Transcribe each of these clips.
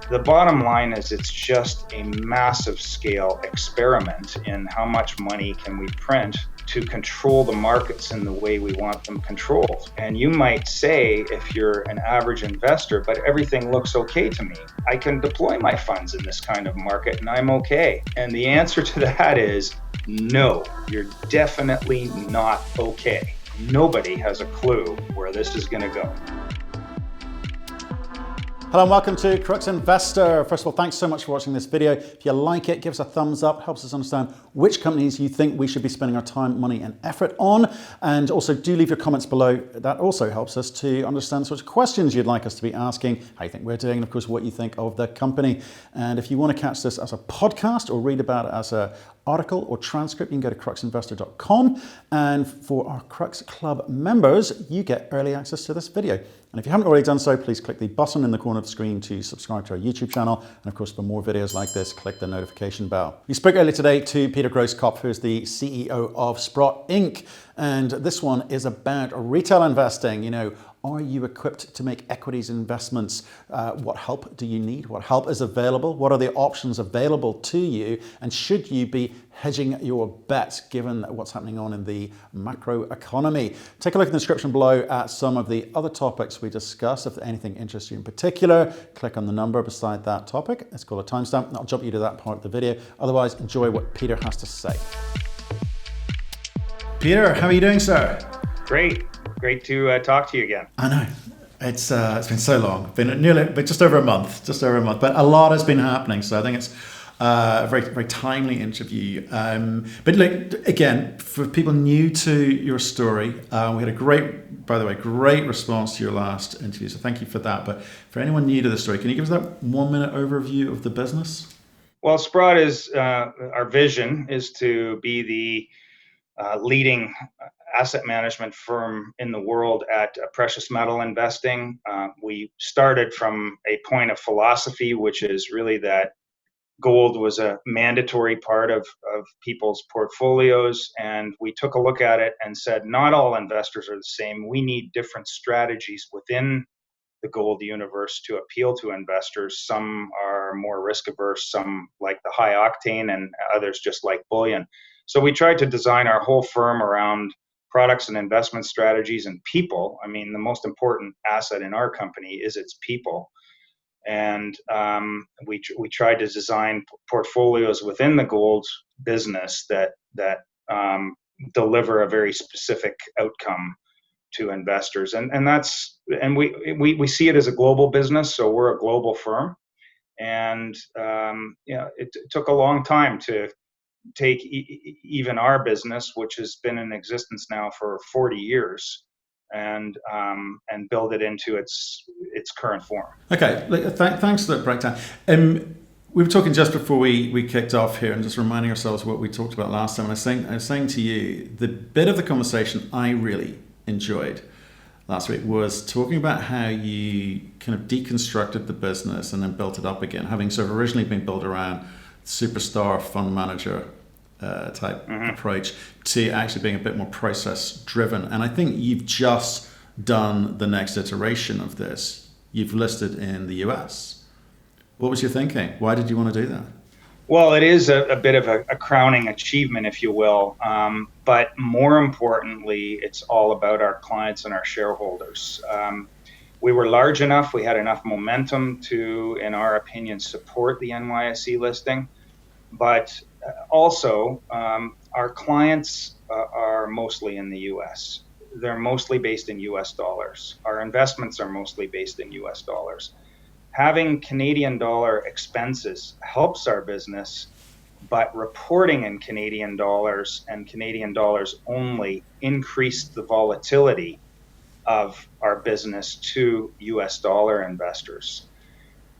The bottom line is it's just a massive scale experiment in how much money can we print to control the markets in the way we want them controlled. And you might say, if you're an average investor, but everything looks okay to me, I can deploy my funds in this kind of market and I'm okay. And the answer to that is no, you're definitely not okay. Nobody has a clue where this is going to go. Hello and welcome to Crux Investor. First of all, thanks so much for watching this video. If you like it, give us a thumbs up. Helps us understand which companies you think we should be spending our time, money and effort on. And also do leave your comments below. That also helps us to understand the sorts of questions you'd like us to be asking, how you think we're doing, and of course what you think of the company. And if you want to catch this as a podcast or read about it as an article or transcript, you can go to cruxinvestor.com. And for our Crux Club members, you get early access to this video. And if you haven't already done so, please click the button in the corner of the screen to subscribe to our YouTube channel. And of course, for more videos like this, click the notification bell. We spoke earlier today to Peter Grosskopf, who is the CEO of Sprott Inc. And this one is about retail investing. You know, are you equipped to make equities investments? What help do you need? What help is available? What are the options available to you? And should you be hedging your bets given what's happening on in the macro economy? Take a look in the description below at some of the other topics we discuss. If anything interests you in particular, click on the number beside that topic. It's called a timestamp. I'll jump you to that part of the video. Otherwise, enjoy what Peter has to say. Peter, how are you doing, sir? Great to talk to you again. I know. It's been so long. Been just over a month. But a lot has been happening. So I think it's a very, very timely interview. But look, again, for people new to your story, we had a great response to your last interview. So thank you for that. But for anyone new to the story, can you give us that 1 minute overview of the business? Well, Sprott is, our vision is to be the leading asset management firm in the world at precious metal investing. We started from a point of philosophy, which is really that gold was a mandatory part of people's portfolios. And we took a look at it and said, not all investors are the same. We need different strategies within the gold universe to appeal to investors. Some are more risk averse, some like the high octane, and others just like bullion. So we tried to design our whole firm around products and investment strategies and people. I mean, the most important asset in our company is its people. And we tried to design portfolios within the gold business that deliver a very specific outcome to investors. And we see it as a global business, so we're a global firm. And it took a long time to take even our business, which has been in existence now for 40 years, and build it into its current form. Okay, thanks for that breakdown. We were talking just before we kicked off here and just reminding ourselves what we talked about last time. And I was saying to you, the bit of the conversation I really enjoyed last week was talking about how you kind of deconstructed the business and then built it up again, having sort of originally been built around superstar fund manager type approach to actually being a bit more process driven. And I think you've just done the next iteration of this. You've listed in the US. What was your thinking? Why did you want to do that? Well, it is a bit of a crowning achievement, if you will. But more importantly, it's all about our clients and our shareholders. We were large enough, we had enough momentum to, in our opinion, support the NYSE listing. But also, our clients are mostly in the US. They're mostly based in US dollars. Our investments are mostly based in US dollars. Having Canadian dollar expenses helps our business, but reporting in Canadian dollars and Canadian dollars only increased the volatility of our business to US dollar investors.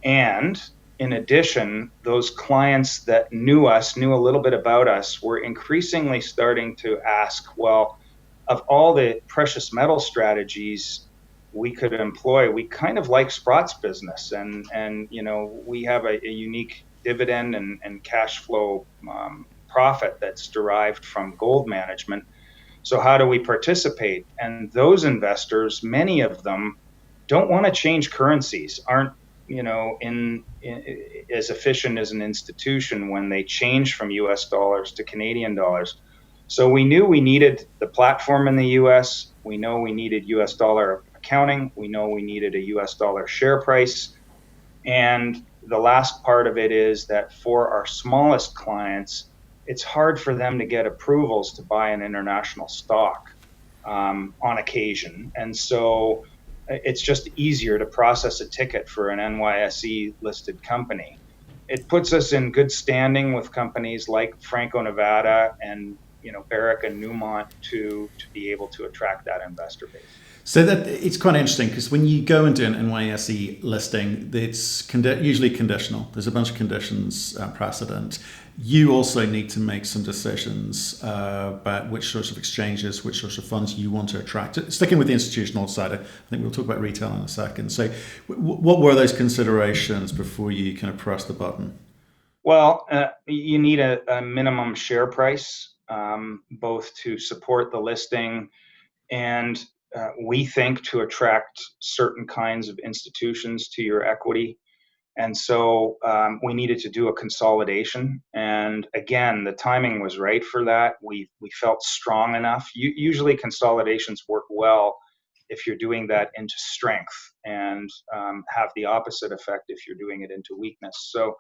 And in addition, those clients that knew a little bit about us, were increasingly starting to ask, well, of all the precious metal strategies we could employ, we kind of like Sprott's business. And we have a unique dividend and cash flow profit that's derived from gold management. So how do we participate? And those investors, many of them, don't want to change currencies, aren't as efficient as an institution when they change from US dollars to Canadian dollars. So we knew we needed the platform in the US. We know we needed US dollar accounting. We know we needed a US dollar share price. And the last part of it is that for our smallest clients, it's hard for them to get approvals to buy an international stock on occasion. And so it's just easier to process a ticket for an NYSE listed company. It puts us in good standing with companies like Franco-Nevada and Barrick and Newmont to be able to attract that investor base. So that it's quite interesting because when you go and do an NYSE listing, it's usually conditional. There's a bunch of conditions precedent. You also need to make some decisions about which sorts of exchanges, which sorts of funds you want to attract. Sticking with the institutional side, I think we'll talk about retail in a second. So what were those considerations before you kind of press the button? Well, you need a minimum share price, both to support the listing and we think to attract certain kinds of institutions to your equity. And so we needed to do a consolidation. And again, the timing was right for that. We felt strong enough. Usually consolidations work well if you're doing that into strength and have the opposite effect if you're doing it into weakness. So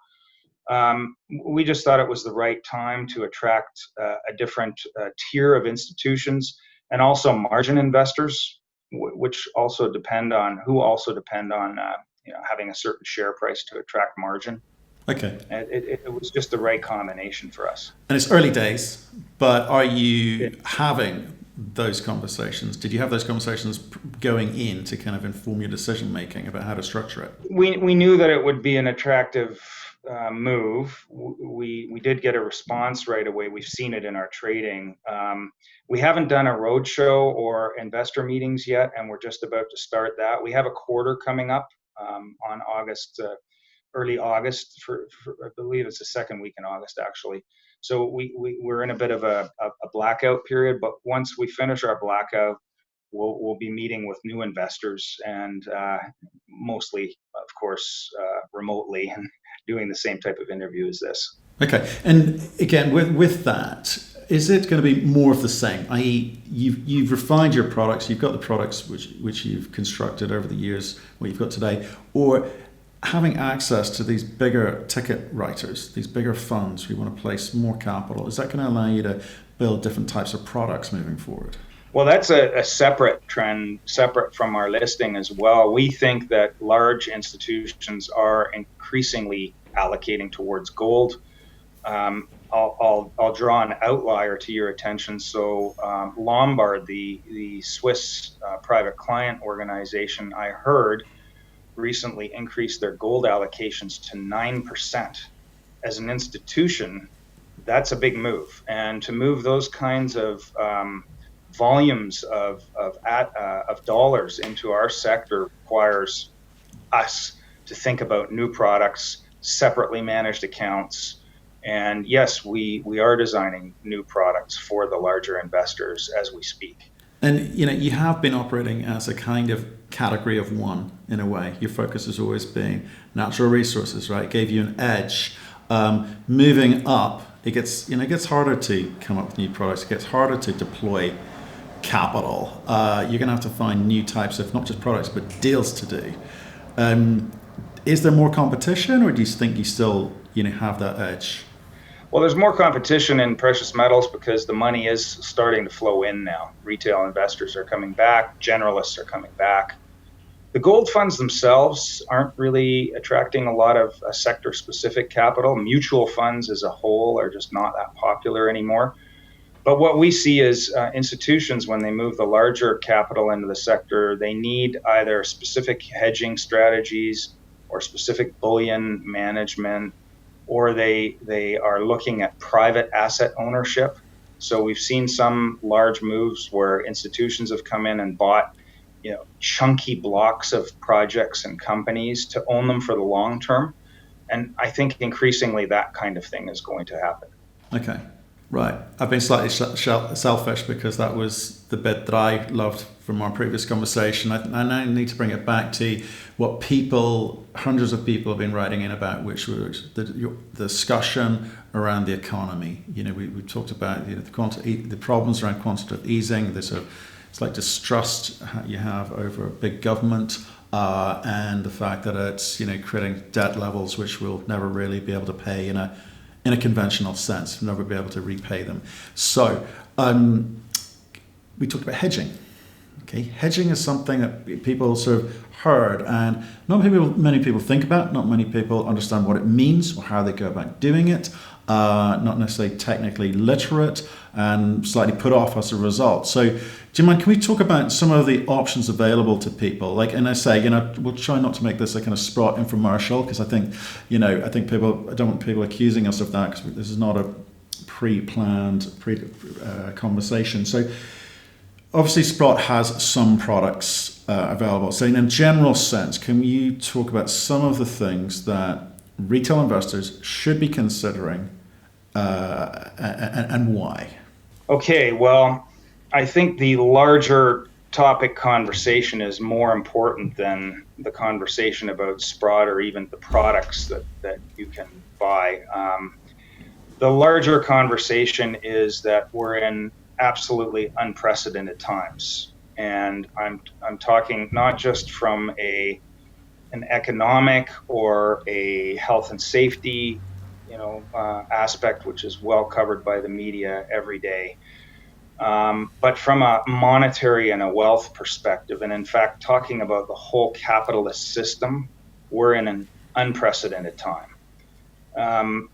we just thought it was the right time to attract a different tier of institutions and also margin investors, which also depend on having a certain share price to attract margin. Okay. It was just the right combination for us. And it's early days, but are you having those conversations? Did you have those conversations going in to kind of inform your decision making about how to structure it? We knew that it would be an attractive move. We did get a response right away. We've seen it in our trading. We haven't done a roadshow or investor meetings yet, and we're just about to start that. We have a quarter coming up on early August. For I believe it's the second week in August, actually. So we're in a bit of a blackout period. But once we finish our blackout, we'll be meeting with new investors and mostly, of course, remotely and doing the same type of interview as this. Okay, and again, with that, is it going to be more of the same? I.e., you've refined your products, you've got the products which you've constructed over the years, what you've got today, or having access to these bigger ticket writers, these bigger funds who want to place more capital, is that going to allow you to build different types of products moving forward? Well, that's a separate trend, separate from our listing as well. We think that large institutions are increasingly allocating towards gold. I'll draw an outlier to your attention. So Lombard, the Swiss private client organization, I heard recently increased their gold allocations to 9%. As an institution, that's a big move. And to move those kinds of volumes of dollars into our sector requires us to think about new products, separately managed accounts. And yes, we are designing new products for the larger investors as we speak. And you have been operating as a kind of category of one in a way. Your focus has always been natural resources, right? It gave you an edge. Moving up, it gets harder to come up with new products. It gets harder to deploy capital. You're going to have to find new types of not just products but deals to do. Is there more competition, or do you think you still have that edge? Well, there's more competition in precious metals because the money is starting to flow in now. Retail investors are coming back. Generalists are coming back. The gold funds themselves aren't really attracting a lot of sector-specific capital. Mutual funds as a whole are just not that popular anymore. But what we see is institutions, when they move the larger capital into the sector, they need either specific hedging strategies or specific bullion management, or they are looking at private asset ownership. So we've seen some large moves where institutions have come in and bought chunky blocks of projects and companies to own them for the long term. And I think increasingly that kind of thing is going to happen. Okay. Right. I've been slightly selfish because that was the bit that I loved from our previous conversation. I now need to bring it back to what hundreds of people have been writing in about, which was the discussion around the economy. We talked about the problems around quantitative easing, this sort of slight distrust you have over big government, and the fact that it's creating debt levels which we'll never really be able to pay in a conventional sense, never be able to repay them. So we talked about hedging. Okay, hedging is something that people sort of heard, and not many people think about. Not many people understand what it means or how they go about doing it. Not necessarily technically literate, and slightly put off as a result. So, do you mind? Can we talk about some of the options available to people? And I say, we'll try not to make this a kind of Sprott infomercial, because I think I don't want people accusing us of that, because this is not a pre-planned conversation. So, obviously, Sprott has some products available. So, in a general sense, can you talk about some of the things that retail investors should be considering, and why? Okay, well, I think the larger topic conversation is more important than the conversation about Sprott or even the products that you can buy. The larger conversation is that we're in absolutely unprecedented times. And I'm talking not just from an economic or a health and safety aspect, which is well covered by the media every day, but from a monetary and a wealth perspective. And in fact, talking about the whole capitalist system, we're in an unprecedented time.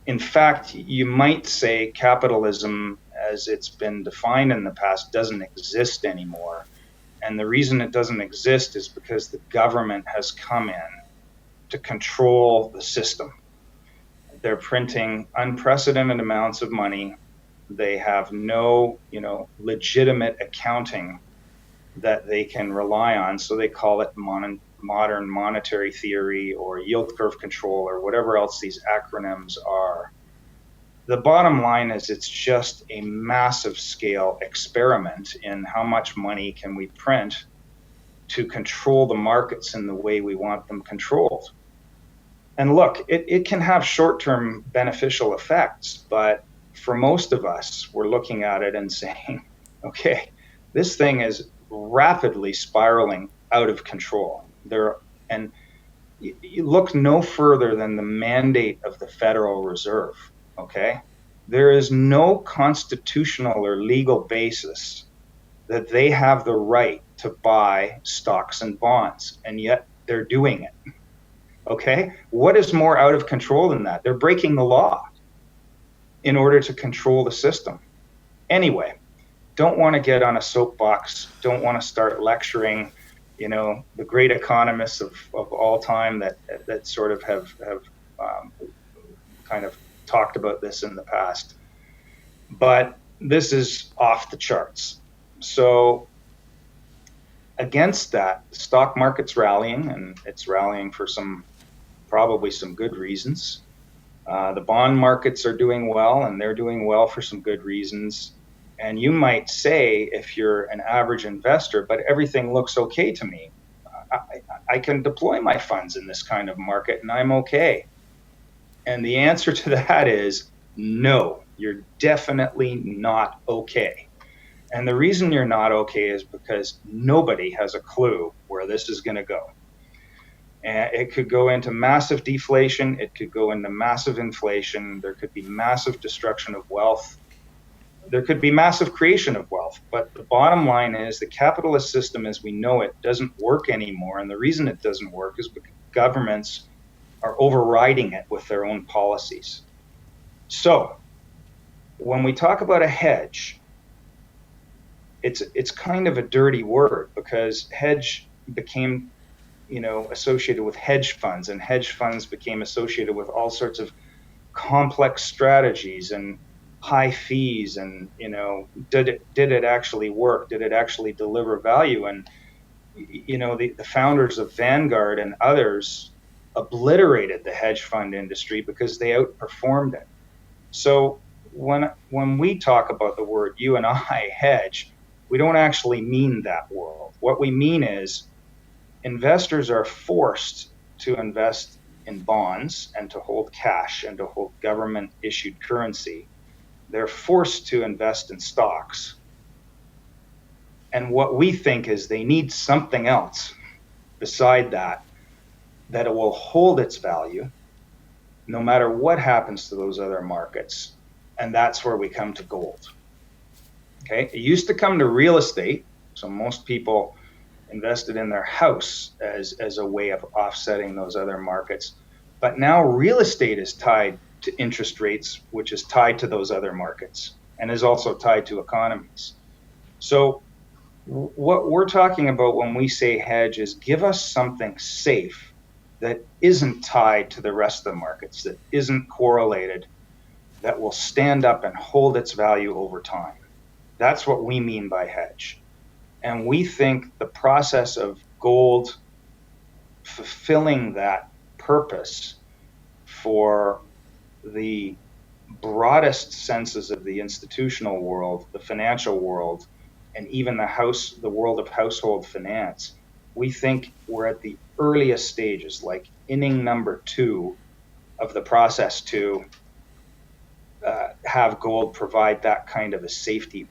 In fact, you might say capitalism, as it's been defined in the past, doesn't exist anymore. And the reason it doesn't exist is because the government has come in to control the system. They're printing unprecedented amounts of money. They have no, legitimate accounting that they can rely on. So they call it modern monetary theory or yield curve control or whatever else these acronyms are. The bottom line is it's just a massive scale experiment in how much money can we print to control the markets in the way we want them controlled. And look, it can have short-term beneficial effects, but for most of us, we're looking at it and saying, okay, this thing is rapidly spiraling out of control. And you look no further than the mandate of the Federal Reserve. Okay, there is no constitutional or legal basis that they have the right to buy stocks and bonds, and yet they're doing it. Okay, what is more out of control than that? They're breaking the law in order to control the system. Anyway, don't want to get on a soapbox, don't want to start lecturing, the great economists of all time that sort of have kind of talked about this in the past. But this is off the charts. So against that, the stock market's rallying, and it's rallying for probably some good reasons. The bond markets are doing well, and they're doing well for some good reasons. And you might say, if you're an average investor, but everything looks okay to me. I can deploy my funds in this kind of market and I'm okay. And the answer to that is no, you're definitely not okay. And the reason you're not okay is because nobody has a clue where this is going to go. And it could go into massive deflation. It could go into massive inflation. There could be massive destruction of wealth. There could be massive creation of wealth. But the bottom line is the capitalist system as we know it doesn't work anymore. And the reason it doesn't work is because governments are overriding it with their own policies. So when we talk about a hedge, it's kind of a dirty word, because hedge became associated with hedge funds, and hedge funds became associated with all sorts of complex strategies and high fees, and did it actually work? Did it actually deliver value? And the founders of Vanguard and others obliterated the hedge fund industry because they outperformed it. So when we talk about the word, you and I, hedge, we don't actually mean that world. What we mean is investors are forced to invest in bonds and to hold cash and to hold government issued currency. They're forced to invest in stocks. And what we think is they need something else beside that, that it will hold its value no matter what happens to those other markets. And that's where we come to gold. Okay. It used to come to real estate. So most people invested in their house as a way of offsetting those other markets. But now real estate is tied to interest rates, which is tied to those other markets and is also tied to economies. So what we're talking about when we say hedge is give us something safe that isn't tied to the rest of the markets, that isn't correlated, that will stand up and hold its value over time. That's what we mean by hedge. And we think the process of gold fulfilling that purpose for the broadest senses of the institutional world, the financial world, and even the world of household finance, we think we're at the earliest stages, like inning number 2 of the process to have gold provide that kind of a safety,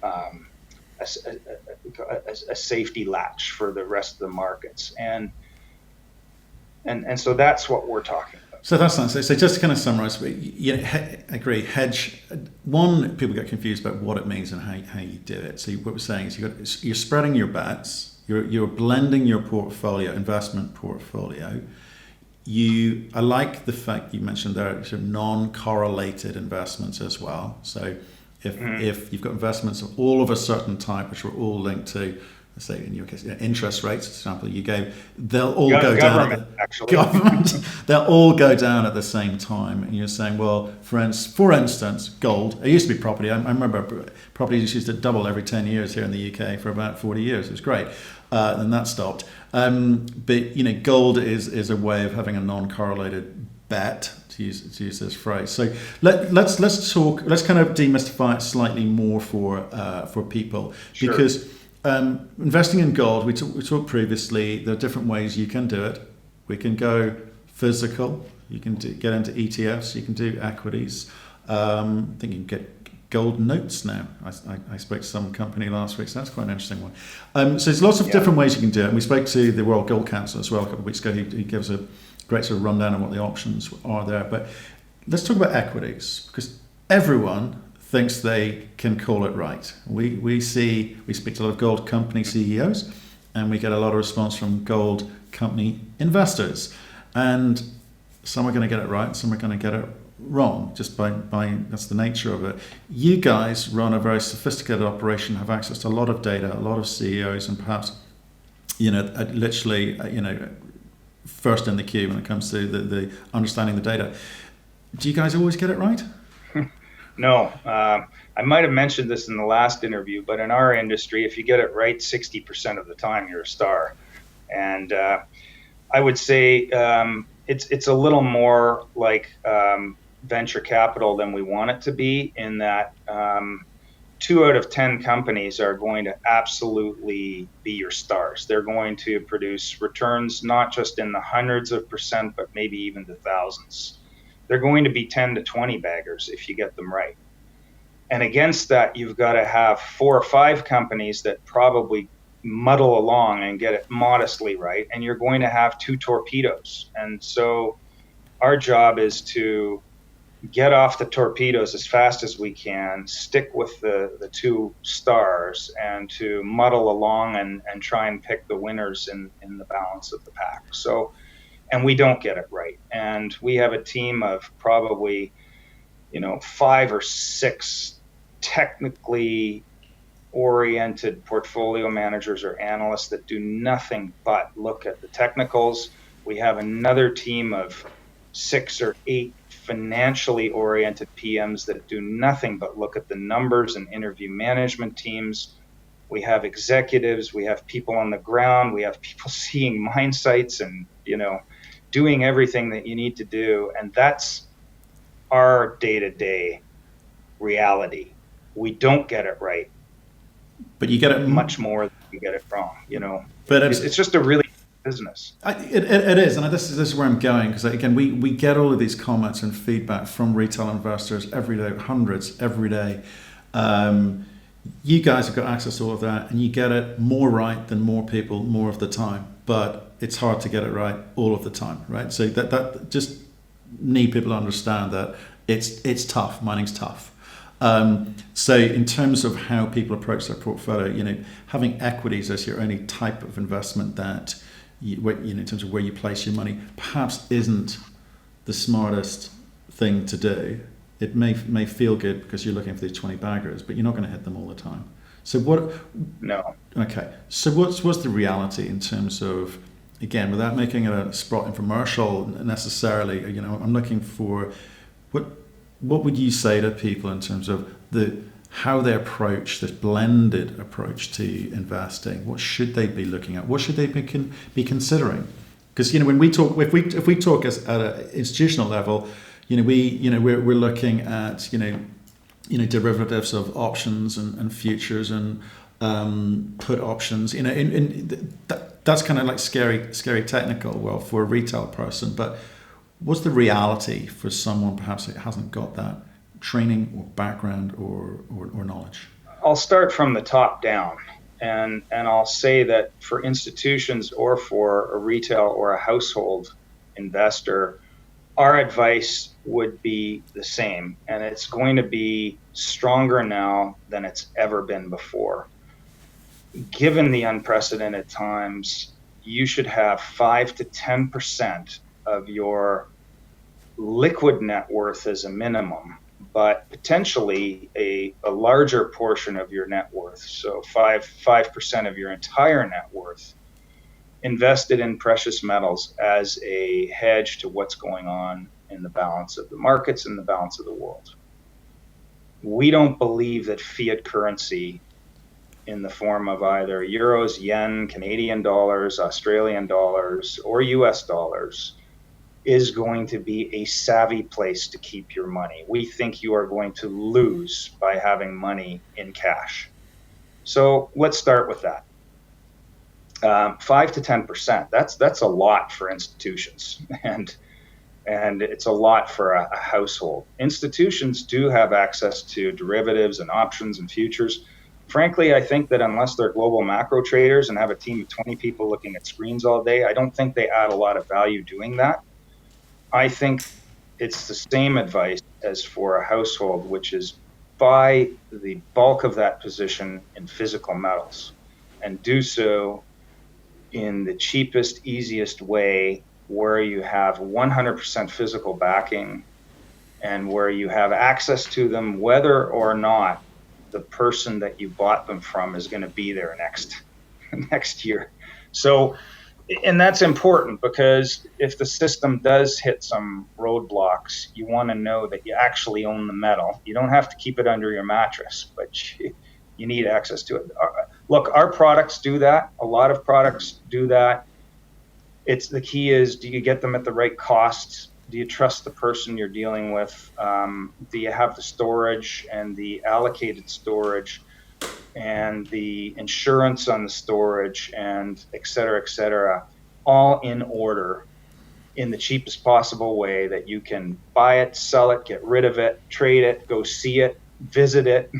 a safety latch for the rest of the markets, and so that's what we're talking about. So that's nice. So just to kind of summarize, I agree. Hedge. One, people get confused about what it means and how you do it. So what we're saying is you're spreading your bets. You're blending your investment portfolio. I like the fact you mentioned there are non-correlated investments as well. So if you've got investments of all of a certain type, which are all linked to, let's say in your case, interest rates, for example, they'll all go down. Government, they'll all go down at the same time. And you're saying, well, for instance, gold. It used to be property. I remember properties used to double every 10 years here in the UK for about 40 years. It was great. And that stopped. But gold is a way of having a non-correlated bet, to use this phrase. So let's talk. Let's kind of demystify it slightly more for people. Sure. Because investing in gold, we talked previously. There are different ways you can do it. We can go physical. You can get into ETFs. You can do equities. I think you can get gold notes now. I spoke to some company last week, so that's quite an interesting one. So there's lots of different ways you can do it. And we spoke to the World Gold Council as well a couple of weeks ago. He gave us a great sort of rundown on what the options are there. But let's talk about equities, because everyone thinks they can call it right. We speak to a lot of gold company CEOs, and we get a lot of response from gold company investors. And some are going to get it right, some are going to get it wrong, just by that's the nature of it. You guys run a very sophisticated operation, have access to a lot of data, a lot of CEOs, and perhaps literally first in the queue when it comes to the understanding the data. Do you guys always get it right? No, I might have mentioned this in the last interview, but in our industry, if you get it right 60% of the time, you're a star. And I would say it's a little more like venture capital than we want it to be, in that 2 out of 10 companies are going to absolutely be your stars. They're going to produce returns not just in the hundreds of percent, but maybe even the thousands. They're going to be 10 to 20 baggers if you get them right. And against that, you've got to have 4 or 5 companies that probably muddle along and get it modestly right. And you're going to have 2 torpedoes. And so our job is to get off the torpedoes as fast as we can, stick with the 2 stars, and to muddle along and try and pick the winners in the balance of the pack. So, and we don't get it right. And we have a team of probably, 5 or 6 technically oriented portfolio managers or analysts that do nothing but look at the technicals. We have another team of 6 or 8 financially oriented PMs that do nothing but look at the numbers and interview management teams. We have executives, we have people on the ground, we have people seeing mine sites and, doing everything that you need to do. And that's our day-to-day reality. We don't get it right But you get it much more than we get it wrong. But It's just a really business. It is, and this is where I'm going, because again, we get all of these comments and feedback from retail investors every day, hundreds every day. You guys have got access to all of that, and you get it more right than more people more of the time. But it's hard to get it right all of the time, right? So that just need people to understand that it's tough. Mining's tough. So in terms of how people approach their portfolio, having equities as your only type of investment that in terms of where you place your money, perhaps isn't the smartest thing to do. It may feel good because you're looking for these 20 baggers, but you're not going to hit them all the time. So what? No. Okay. So what's the reality in terms of, again, without making it a Sprott infomercial necessarily? I'm looking for what would you say to people in terms of how they approach this blended approach to investing? What should they be looking at? What should they be considering? Because when we talk, if we talk at an institutional level, we're looking at derivatives of options and futures and put options. That's kind of like scary technical. Well, for a retail person, but what's the reality for someone perhaps that hasn't got that training or background or knowledge? I'll start from the top down, and I'll say that for institutions or for a retail or a household investor, our advice would be the same, and it's going to be stronger now than it's ever been before. Given the unprecedented times, you should have 5 to 10% of your liquid net worth as a minimum, but potentially a larger portion of your net worth, so 5% of your entire net worth, invested in precious metals as a hedge to what's going on in the balance of the markets and the balance of the world. We don't believe that fiat currency in the form of either euros, yen, Canadian dollars, Australian dollars, or US dollars is going to be a savvy place to keep your money. We think you are going to lose by having money in cash. So let's start with that. 5 to 10%. That's a lot for institutions, and it's a lot for a household. Institutions do have access to derivatives and options and futures. Frankly, I think that unless they're global macro traders and have a team of 20 people looking at screens all day, I don't think they add a lot of value doing that. I think it's the same advice as for a household, which is buy the bulk of that position in physical metals and do so in the cheapest, easiest way, where you have 100% physical backing and where you have access to them, whether or not the person that you bought them from is going to be there next year. So, and that's important, because if the system does hit some roadblocks, you want to know that you actually own the metal. You don't have to keep it under your mattress, but you need access to it. Look, our products do that. A lot of products do that. The key is, do you get them at the right cost? Do you trust the person you're dealing with? Do you have the storage and the allocated storage and the insurance on the storage, and et cetera, all in order, in the cheapest possible way that you can buy it, sell it, get rid of it, trade it, go see it, visit it.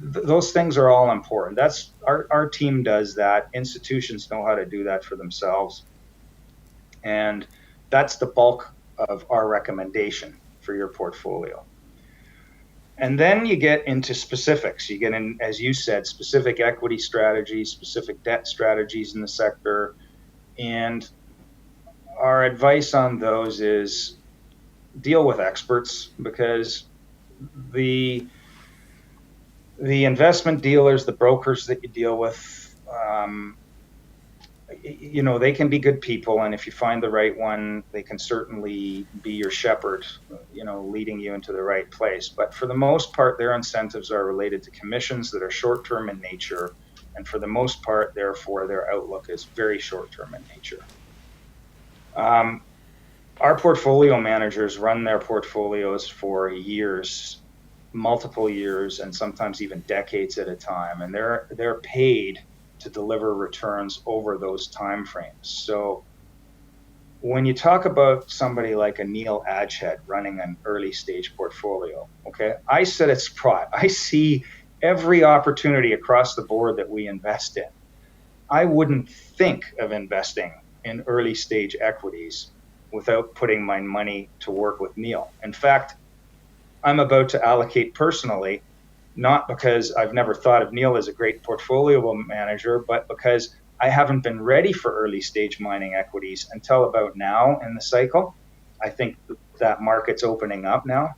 Those things are all important. That's our team does that. Institutions know how to do that for themselves, and that's the bulk of our recommendation for your portfolio. And then you get into specifics. You get in, as you said, specific equity strategies, specific debt strategies in the sector. And our advice on those is deal with experts, because the investment dealers, the brokers that you deal with, they can be good people, and if you find the right one, they can certainly be your shepherd, leading you into the right place. But for the most part, their incentives are related to commissions that are short-term in nature, and for the most part, therefore, their outlook is very short-term in nature. Our portfolio managers run their portfolios for years multiple years and sometimes even decades at a time, and they're paid to deliver returns over those timeframes. So when you talk about somebody like a Neil Adghead running an early stage portfolio, okay, I sit at Sprott. I see every opportunity across the board that we invest in. I wouldn't think of investing in early stage equities without putting my money to work with Neil. In fact, I'm about to allocate personally, not because I've never thought of Neil as a great portfolio manager, but because I haven't been ready for early stage mining equities until about now in the cycle. I think that market's opening up now.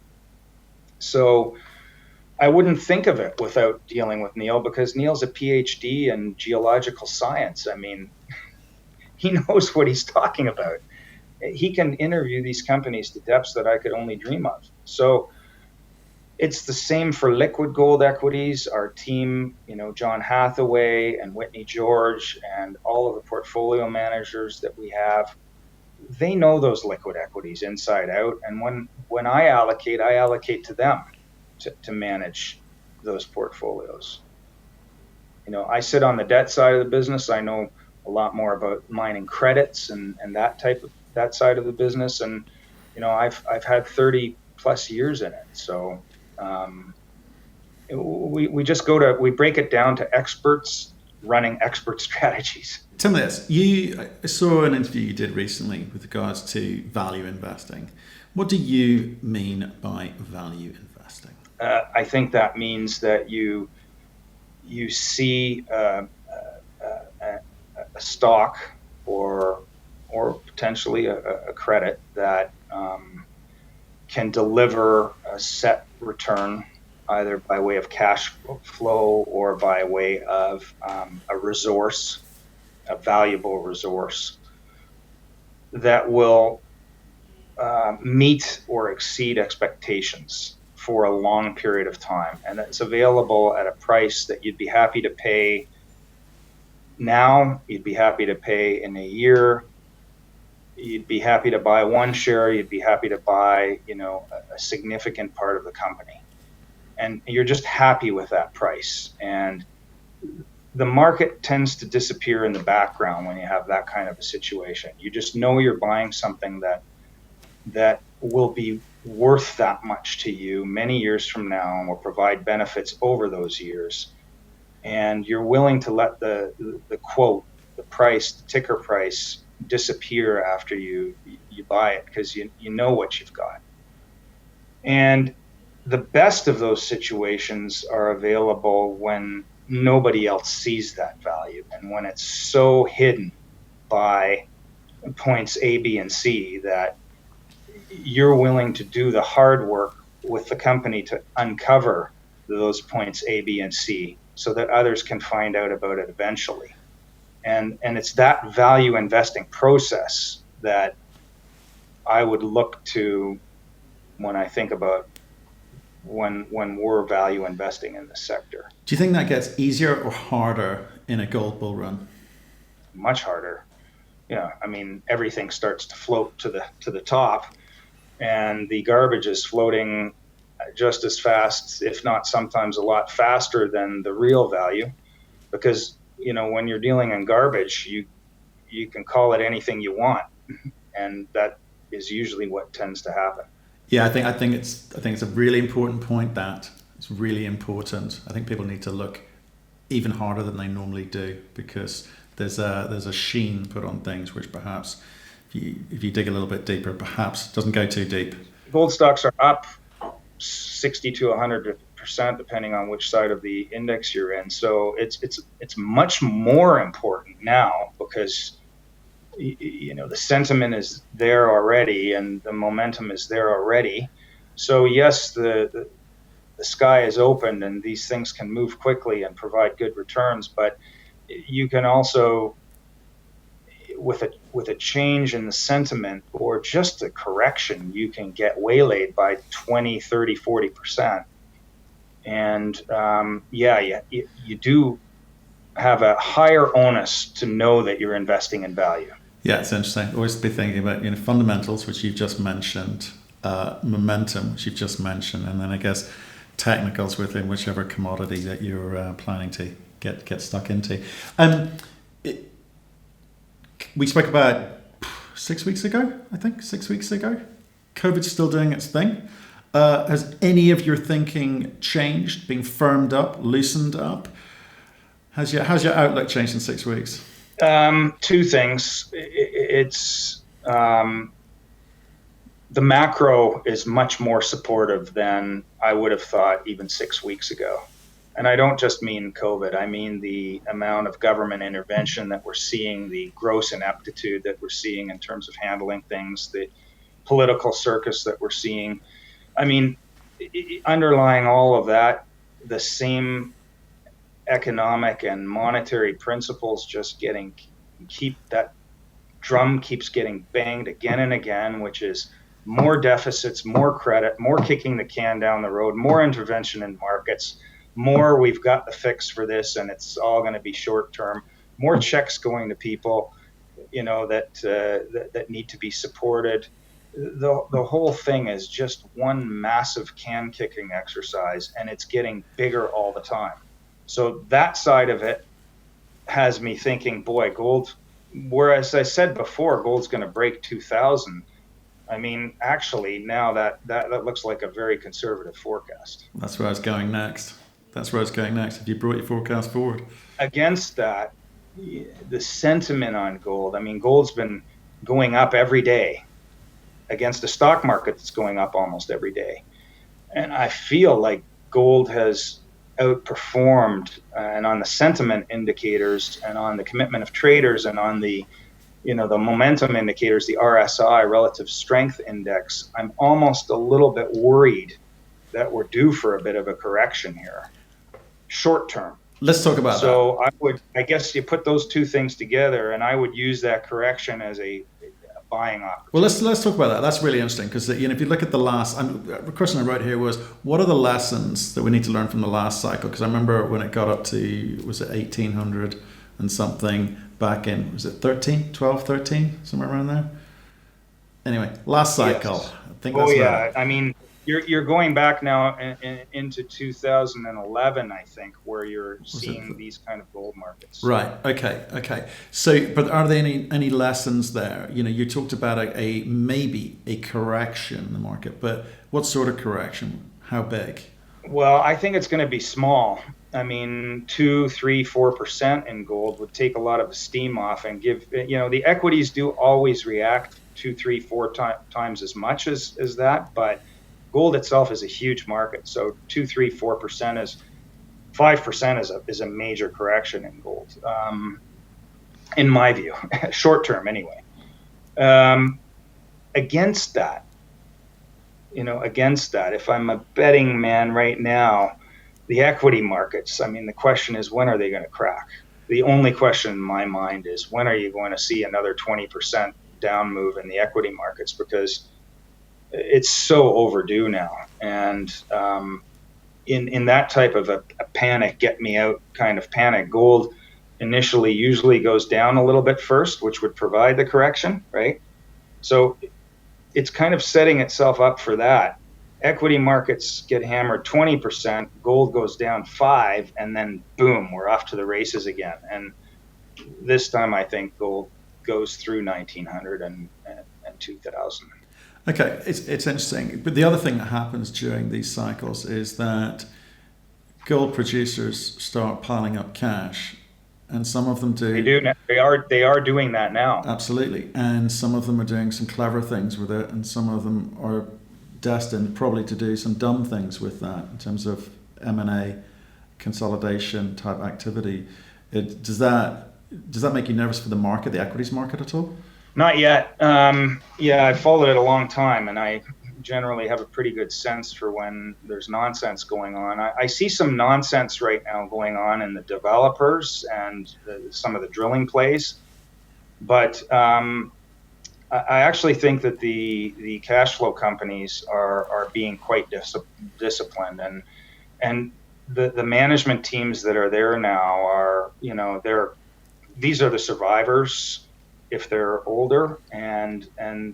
So I wouldn't think of it without dealing with Neil, because Neil's a PhD in geological science. I mean, he knows what he's talking about. He can interview these companies to depths that I could only dream of. So it's the same for liquid gold equities. Our team, John Hathaway and Whitney George and all of the portfolio managers that we have, they know those liquid equities inside out. And when I allocate to them to manage those portfolios. I sit on the debt side of the business. I know a lot more about mining credits and that side of the business. And, I've had 30 plus years in it. So we break it down to experts running expert strategies. Tell me this, I saw an interview you did recently with regards to value investing. What do you mean by value investing? I think that means that you see a stock or potentially a credit that can deliver a set return, either by way of cash flow or by way of a resource, a valuable resource that will meet or exceed expectations for a long period of time. And it's available at a price that you'd be happy to pay now, you'd be happy to pay in a year, you'd be happy to buy one share, you'd be happy to buy, a significant part of the company. And you're just happy with that price. And the market tends to disappear in the background when you have that kind of a situation. You just know you're buying something that will be worth that much to you many years from now and will provide benefits over those years. And you're willing to let the quote, the price, the ticker price disappear after you buy it, because you know what you've got. And the best of those situations are available when nobody else sees that value, and when it's so hidden by points A, B, and C that you're willing to do the hard work with the company to uncover those points A, B, and C so that others can find out about it eventually. And it's that value investing process that I would look to when I think about when we're value investing in this sector. Do you think that gets easier or harder in a gold bull run? Much harder. I mean, everything starts to float to the top, and the garbage is floating just as fast, if not sometimes a lot faster than the real value, because when you're dealing in garbage, you can call it anything you want, and that is usually what tends to happen. Yeah, I think it's a really important point. That it's really important. I think people need to look even harder than they normally do, because there's a sheen put on things which perhaps if you dig a little bit deeper, perhaps doesn't go too deep. Gold stocks are up 60 to 100%, depending on which side of the index you're in. So it's much more important now, because the sentiment is there already and the momentum is there already. So yes, the sky is open and these things can move quickly and provide good returns, but you can also, with a change in the sentiment or just a correction, you can get waylaid by 20, 30, 40%. And you do have a higher onus to know that you're investing in value. Yeah, it's interesting. Always be thinking about fundamentals, which you've just mentioned, momentum, which you've just mentioned, and then I guess technicals within whichever commodity that you're planning to get stuck into. We spoke about 6 weeks ago, I think, 6 weeks ago. COVID's still doing its thing. Has any of your thinking changed, been firmed up, loosened up? How's your outlook changed in 6 weeks? Two things. It's the macro is much more supportive than I would have thought even 6 weeks ago. And I don't just mean COVID. I mean the amount of government intervention that we're seeing, the gross ineptitude that we're seeing in terms of handling things, the political circus that we're seeing. I mean, underlying all of that, the same economic and monetary principles just that drum keeps getting banged again and again, which is more deficits, more credit, more kicking the can down the road, more intervention in markets, more we've got the fix for this and it's all going to be short term, more checks going to people, that need to be supported. The whole thing is just one massive can kicking exercise, and it's getting bigger all the time. So that side of it has me thinking, boy, gold, whereas I said before, gold's going to break 2,000. I mean, actually, now that looks like a very conservative forecast. That's where I was going next. Have you brought your forecast forward? Against that, the sentiment on gold, I mean, gold's been going up every day against a stock market that's going up almost every day. And I feel like gold has outperformed, and on the sentiment indicators and on the commitment of traders and on the momentum indicators, the RSI, relative strength index, I'm almost a little bit worried that we're due for a bit of a correction here, short term. Let's talk about that. So I guess you put those two things together, and I would use that correction as a buying opportunity. Well, let's talk about that. That's really interesting because if you look at the last, the question I wrote here was, what are the lessons that we need to learn from the last cycle? Because I remember when it got up to, was it 1800 and something back in, was it 12, 13, somewhere around there? Anyway, last cycle. Yes. I think that's right. I mean, you're going back now into 2011, I think, where you're seeing these kind of gold markets. Right. Okay. So, but are there any lessons there? You talked about maybe a correction in the market, but what sort of correction? How big? Well, I think it's going to be small. I mean, 2, 3, 4% in gold would take a lot of the steam off and give, the equities do always react 2, 3, 4 times as much as that, but gold itself is a huge market. So 2, 3, 4% is 5% is a major correction in gold, in my view, short term anyway. Against that, if I'm a betting man right now, the equity markets, I mean, the question is, when are they going to crack? The only question in my mind is, when are you going to see another 20% down move in the equity markets? Because it's so overdue now. And in that type of a panic, get me out kind of panic, gold initially usually goes down a little bit first, which would provide the correction, right? So it's kind of setting itself up for that. Equity markets get hammered 20%, gold goes down 5%, and then boom, we're off to the races again. And this time I think gold goes through 1900 and 2000. Okay, it's interesting. But the other thing that happens during these cycles is that gold producers start piling up cash, and some of them do. They do. They are doing that now. Absolutely, and some of them are doing some clever things with it, and some of them are destined probably to do some dumb things with that in terms of M&A consolidation type activity. Does that make you nervous for the market, the equities market at all? Not yet. I've followed it a long time, and I generally have a pretty good sense for when there's nonsense going on. I see some nonsense right now going on in the developers and some of the drilling plays, but I actually think that the cash flow companies are being quite disciplined, and the management teams that are there now are, these are the survivors. If they're older and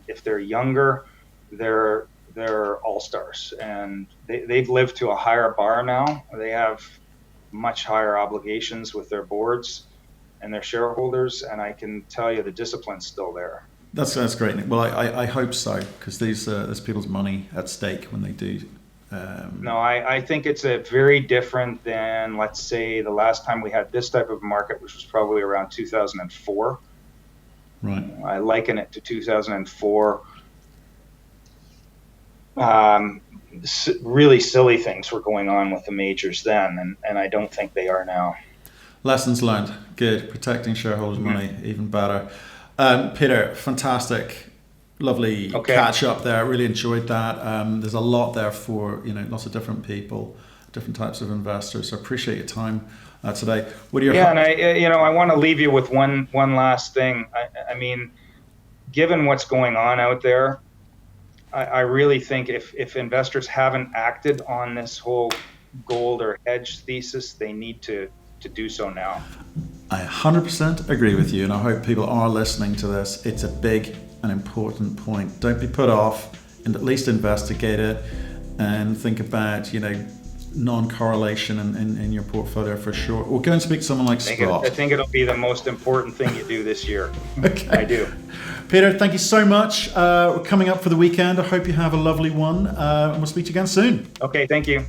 if they're younger, they're they're all-stars, and they've lived to a higher bar now. They have much higher obligations with their boards and their shareholders, and I can tell you the discipline's still there. That's great, Nick. Well, I hope so, because there's people's money at stake when they do. No, I think it's a very different than, let's say, the last time we had this type of market, which was probably around 2004. Right. I liken it to 2004. Really silly things were going on with the majors then, and I don't think they are now. Lessons learned. Good. Protecting shareholders' money, even better. Peter, fantastic. Lovely catch up there. I really enjoyed that. There's a lot there for lots of different people, different types of investors. So I appreciate your time today. What are your and I want to leave you with one last thing. I mean, given what's going on out there, I really think if investors haven't acted on this whole gold or hedge thesis, they need to do so now. I 100% agree with you, and I hope people are listening to this. It's a big and important point. Don't be put off, and at least investigate it and think about non-correlation in your portfolio for sure. Or go and speak to someone like Sprott. I think it'll be the most important thing you do this year. Okay. I do. Peter, thank you so much. We're coming up for the weekend. I hope you have a lovely one, and we'll speak to you again soon. Okay, thank you.